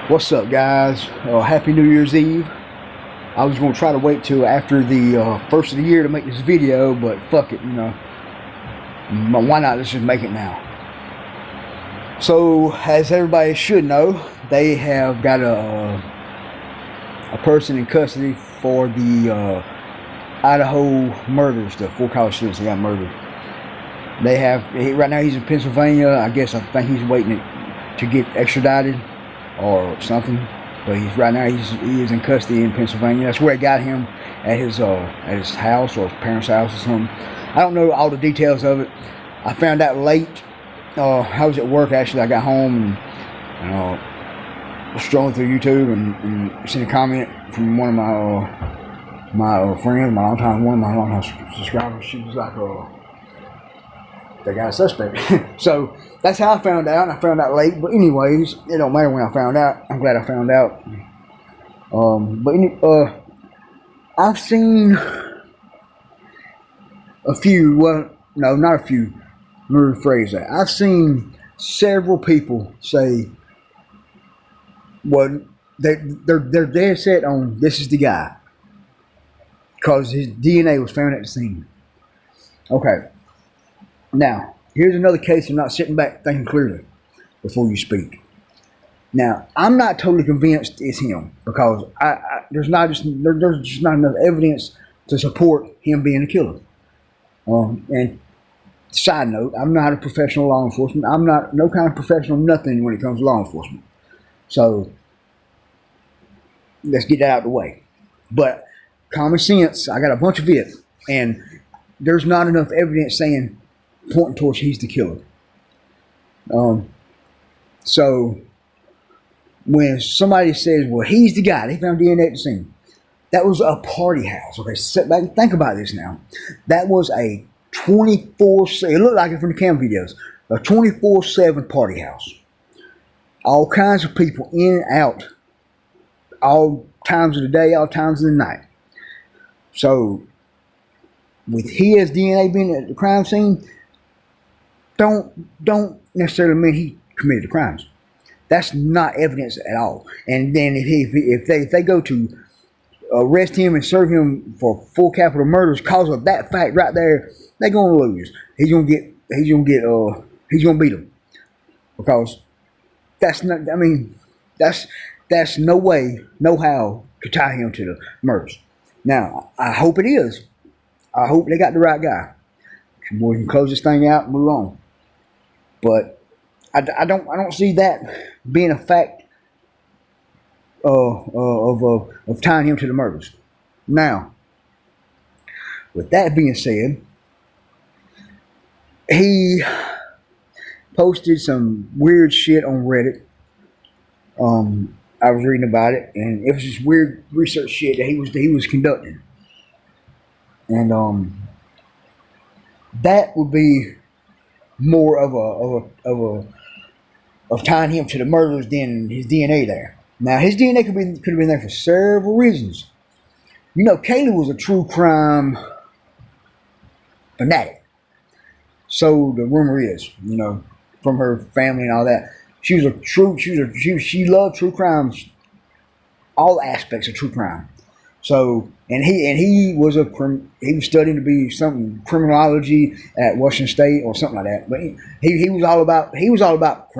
What's up, guys? Happy New Year's Eve. I was going to try to wait till after the first of the year to make this video, but fuck it, why not? Let's just make it now. So, as everybody should know, they have got a person in custody for the Idaho murders, the 4 college students that got murdered. Right now he's in Pennsylvania. I think he's waiting to get extradited or something, but he is in custody in Pennsylvania. That's where they got him, at his house or his parents' house or something. I don't know all the details of it. I found out late. I was at work actually. I got home and was strolling through YouTube and seen a comment from one of my friends, one of my longtime subscribers. She was like, they got a suspect. So that's how I found out, and I found out late. But anyways, it don't matter when I found out. I'm glad I found out. I've seen a few. Well, no, not a few. Let me rephrase that. I've seen several people say, "Well, they're dead set on this is the guy," because his DNA was found at the scene. Okay. Now, here's another case of not sitting back thinking clearly before you speak. Now, I'm not totally convinced it's him because there's just not enough evidence to support him being the killer. And side note, I'm not a professional law enforcement. I'm not no kind of professional nothing when it comes to law enforcement. So let's get that out of the way. But common sense, I got a bunch of it, and there's not enough evidence pointing towards he's the killer. So when somebody says, well, he's the guy, they found DNA at the scene. That was a party house. Okay, sit back and think about this now. That was a 24/7, it looked like it from the cam videos, a 24/7 party house. All kinds of people in and out, all times of the day, all times of the night. So with his DNA being at the crime scene, don't necessarily mean he committed the crimes. That's not evidence at all. And then if they go to arrest him and serve him for full capital murders because of that fact right there, they're gonna lose. He's gonna beat them, because that's not. I mean, that's no way, no how to tie him to the murders. Now, I hope it is. I hope they got the right guy. We can close this thing out and move on. But I don't see that being a fact of tying him to the murders. Now, with that being said, he posted some weird shit on Reddit. I was reading about it, and it was just weird research shit that he was conducting, and that would be more of tying him to the murders than his DNA there. Now, his DNA could have been there for several reasons. Kaylee was a true crime fanatic. So the rumor is, from her family and all that, she loved true crimes, all aspects of true crime. So, and he was studying to be something criminology at Washington State or something like that. But he was all about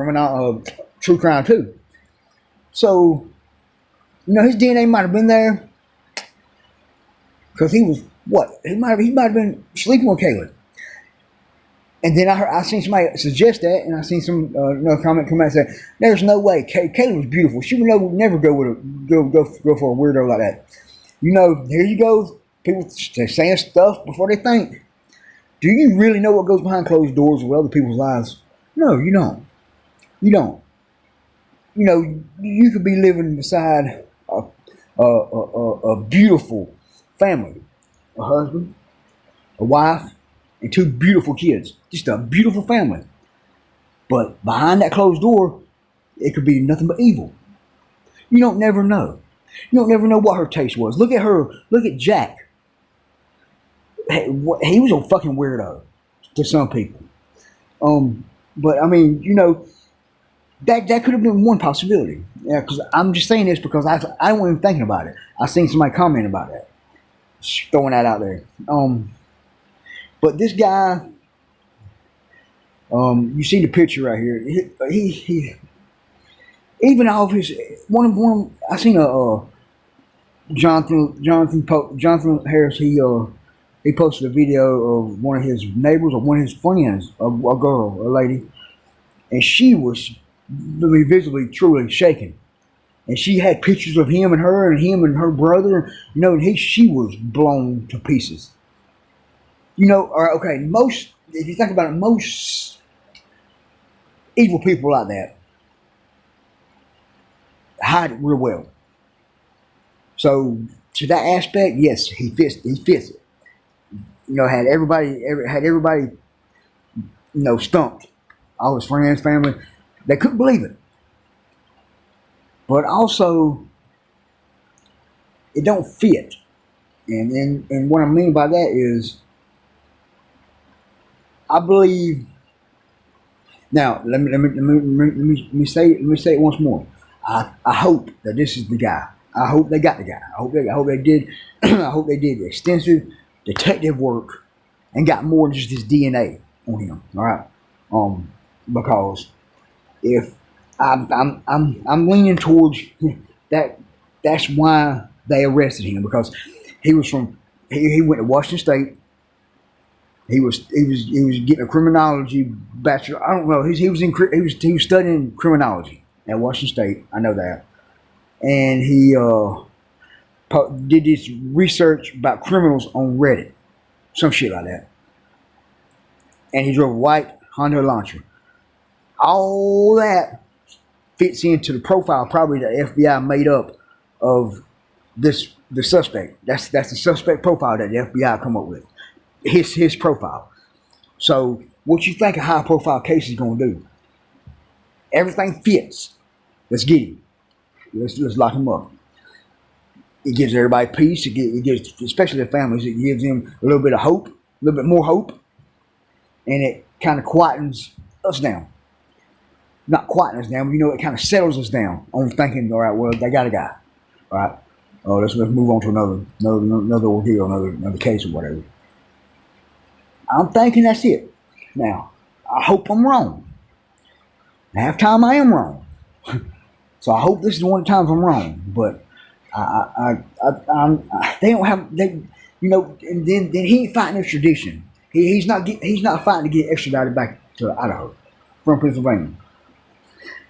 true crime too. So, his DNA might have been there because he might have been sleeping with Kayla. And then I seen somebody suggest that, and I seen some comment come out and say, "There's no way Kayla was beautiful. She would never go for a weirdo like that." Here you go. People saying stuff before they think. Do you really know what goes behind closed doors with other people's lives? No, you don't. You don't. You could be living beside a beautiful family, a husband, a wife, and 2 beautiful kids. Just a beautiful family. But behind that closed door, it could be nothing but evil. You don't never know. You don't never know what her taste was. Look at her. Look at Jack. He was a fucking weirdo to some people. But I mean, That could have been one possibility. Yeah, because I'm just saying this because I wasn't even thinking about it. I seen somebody comment about that, just throwing that out there. But this guy, you see the picture right here. He even off his one. I seen a Jonathan Harris. He posted a video of one of his neighbors or one of his friends, a girl, a lady, and she was visibly, truly shaking. And she had pictures of him and her brother. You know, she was blown to pieces. You know, or okay, most if you think about it, most evil people like that hide it real well. So to that aspect, yes, he fits. He fits it. You know, had everybody, stumped. All his friends, family, they couldn't believe it. But also, it don't fit. And what I mean by that is, I believe. Now, let me say it once more. I hope that this is the guy. I hope they got the guy. I hope they did. I hope they did extensive detective work and got more than just his DNA on him. All right, because if I'm leaning towards that, that's why they arrested him, because he was from he went to Washington State. He was getting a criminology bachelor. I don't know. He was studying criminology at Washington State. I know that, and he did this research about criminals on Reddit, some shit like that. And he drove a white Honda Elantra. All that fits into the profile probably the FBI made up of the suspect. That's the suspect profile that the FBI come up with. His profile. So what you think a high profile case is gonna do? Everything fits. Let's get him. Let's lock him up. It gives everybody peace. It gives, especially the families, it gives them a little bit of hope, a little bit more hope, and it kind of quietens us down. Not quieten us down, but it kind of settles us down on thinking, all right, well, they got a guy, all right. Oh, let's move on to another ordeal, another case or whatever. I'm thinking that's it. Now, I hope I'm wrong. Half time I am wrong. So I hope this is one of the times I'm wrong. But they don't have and then he ain't fighting extradition. He's not fighting to get extradited back to Idaho from Pennsylvania.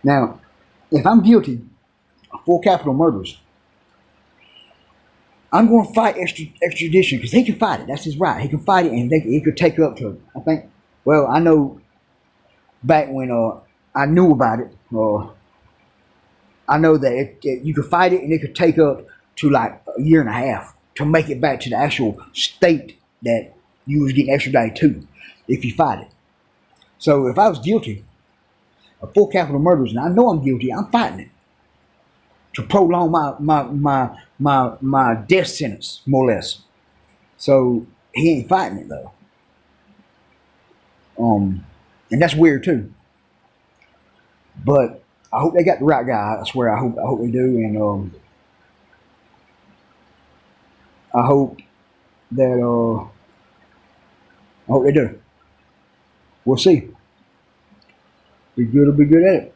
Now, if I'm guilty of 4 capital murders, I'm going to fight extradition because he can fight it. That's his right. He can fight it, and he could take it up to, I think. Well, I know back when I knew about it. I know that you could fight it, and it could take up to like a year and a half to make it back to the actual state that you was getting extradited to, if you fight it. So if I was guilty of 4 capital murders, and I know I'm guilty, I'm fighting it to prolong my death sentence, more or less. So he ain't fighting it though. And that's weird too. But I hope they got the right guy. I swear, I hope they do, and I hope that I hope they do. We'll see. Be good or be good at it.